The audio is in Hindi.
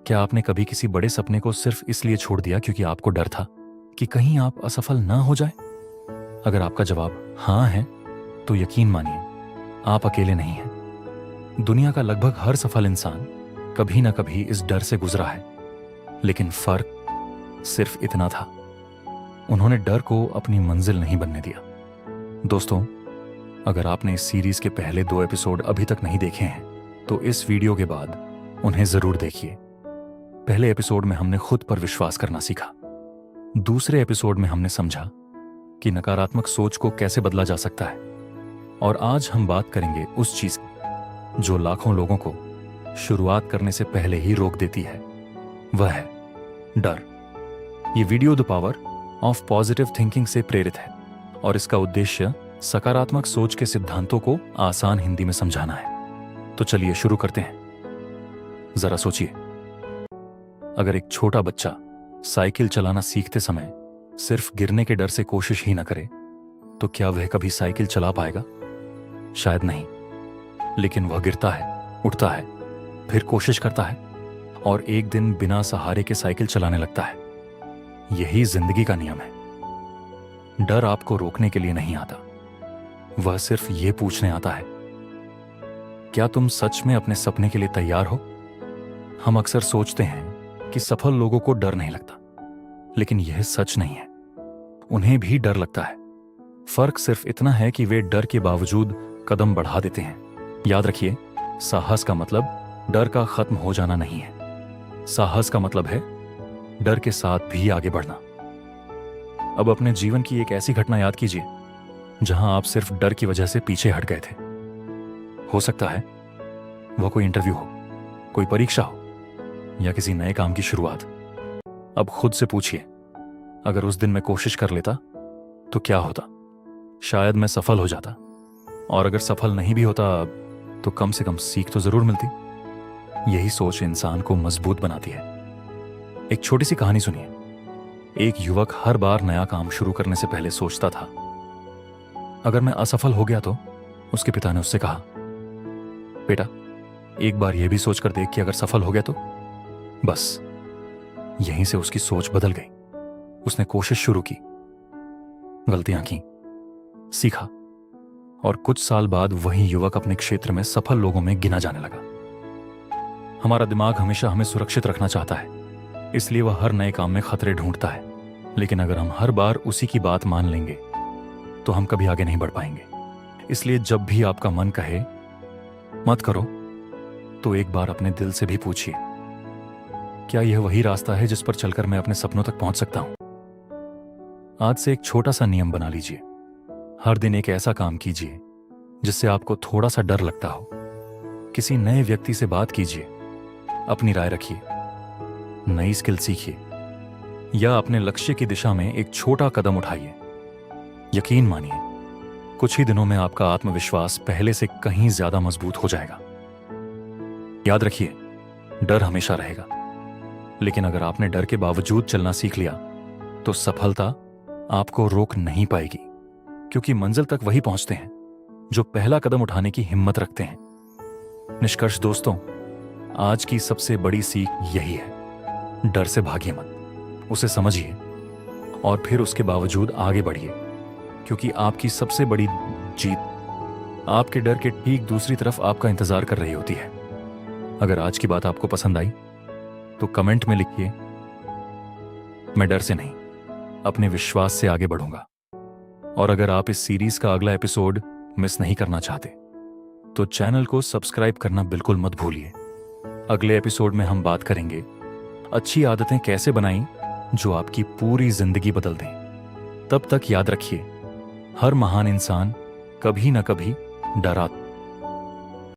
क्या आपने कभी किसी बड़े सपने को सिर्फ इसलिए छोड़ दिया क्योंकि आपको डर था कि कहीं आप असफल ना हो जाए? अगर आपका जवाब हाँ है, तो यकीन मानिए, आप अकेले नहीं हैं। दुनिया का लगभग हर सफल इंसान कभी ना कभी इस डर से गुजरा है, लेकिन फर्क सिर्फ इतना था, उन्होंने डर को अपनी मंजिल नहीं बनने दिया। दोस्तों, अगर आपने इस सीरीज के पहले 2 एपिसोड अभी तक नहीं देखे हैं, तो इस वीडियो के बाद उन्हें जरूर देखिए। पहले एपिसोड में हमने खुद पर विश्वास करना सीखा। दूसरे एपिसोड में हमने समझा कि नकारात्मक सोच को कैसे बदला जा सकता है। और आज हम बात करेंगे उस चीज की जो लाखों लोगों को शुरुआत करने से पहले ही रोक देती है। वह है डर। ये video the power of positive thinking से प्रेरित है और इसका उद्देश्य सकारात्मक सोच के सिद्धांतों को आसान हिंदी में समझाना है। तो चलिए शुरू करते हैं। जरा सोचिए, अगर एक छोटा बच्चा साइकिल चलाना सीखते समय सिर्फ गिरने के डर से कोशिश ही न करे, तो क्या वह कभी साइकिल चला पाएगा? शायद नहीं। लेकिन वह गिरता है, उठता है, फिर कोशिश करता है और एक दिन बिना सहारे के साइकिल चलाने लगता है। यही जिंदगी का नियम है। डर आपको रोकने के लिए नहीं आता, वह सिर्फ यह पूछने आता है, क्या तुम सच में अपने सपने के लिए तैयार हो? हम अक्सर सोचते हैं कि सफल लोगों को डर नहीं लगता, लेकिन यह सच नहीं है। उन्हें भी डर लगता है। फर्क सिर्फ इतना है कि वे डर के बावजूद कदम बढ़ा देते हैं। याद रखिए, साहस का मतलब डर का खत्म हो जाना नहीं है। साहस का मतलब है डर के साथ भी आगे बढ़ना। अब अपने जीवन की एक ऐसी घटना याद कीजिए जहां आप सिर्फ डर की वजह से पीछे हट गए थे। हो सकता है वह कोई इंटरव्यू हो, कोई परीक्षा हो, या किसी नए काम की शुरुआत। अब खुद से पूछिए, अगर उस दिन मैं कोशिश कर लेता तो क्या होता? शायद मैं सफल हो जाता, और अगर सफल नहीं भी होता तो कम से कम सीख तो जरूर मिलती। यही सोच इंसान को मजबूत बनाती है। एक छोटी सी कहानी सुनिए। एक युवक हर बार नया काम शुरू करने से पहले सोचता था, अगर मैं असफल हो गया तो? उसके पिता ने उससे कहा, बेटा, एक बार यह भी सोचकर देख कि अगर सफल हो गया तो? बस यहीं से उसकी सोच बदल गई। उसने कोशिश शुरू की, गलतियां की, सीखा, और कुछ साल बाद वही युवक अपने क्षेत्र में सफल लोगों में गिना जाने लगा। हमारा दिमाग हमेशा हमें सुरक्षित रखना चाहता है, इसलिए वह हर नए काम में खतरे ढूंढता है। लेकिन अगर हम हर बार उसी की बात मान लेंगे तो हम कभी आगे नहीं बढ़ पाएंगे। इसलिए जब भी आपका मन कहे मत करो, तो एक बार अपने दिल से भी पूछिए, क्या यह वही रास्ता है जिस पर चलकर मैं अपने सपनों तक पहुंच सकता हूं? आज से एक छोटा सा नियम बना लीजिए। हर दिन एक ऐसा काम कीजिए जिससे आपको थोड़ा सा डर लगता हो। किसी नए व्यक्ति से बात कीजिए, अपनी राय रखिए, नई स्किल सीखिए, या अपने लक्ष्य की दिशा में एक छोटा कदम उठाइए। यकीन मानिए, कुछ ही दिनों में आपका आत्मविश्वास पहले से कहीं ज्यादा मजबूत हो जाएगा। याद रखिए, डर हमेशा रहेगा, लेकिन अगर आपने डर के बावजूद चलना सीख लिया तो सफलता आपको रोक नहीं पाएगी, क्योंकि मंजिल तक वही पहुंचते हैं जो पहला कदम उठाने की हिम्मत रखते हैं। निष्कर्ष दोस्तों, आज की सबसे बड़ी सीख यही है, डर से भागिए मत, उसे समझिए और फिर उसके बावजूद आगे बढ़िए, क्योंकि आपकी सबसे बड़ी जीत आपके डर के ठीक दूसरी तरफ आपका इंतजार कर रही होती है। अगर आज की बात आपको पसंद आई तो कमेंट में लिखिए, मैं डर से नहीं, अपने विश्वास से आगे बढ़ूंगा। और अगर आप इस सीरीज का अगला एपिसोड मिस नहीं करना चाहते तो चैनल को सब्सक्राइब करना बिल्कुल मत भूलिए। अगले एपिसोड में हम बात करेंगे अच्छी आदतें कैसे बनाएं जो आपकी पूरी जिंदगी बदल दें। तब तक याद रखिए, हर महान इंसान कभी न कभी डरा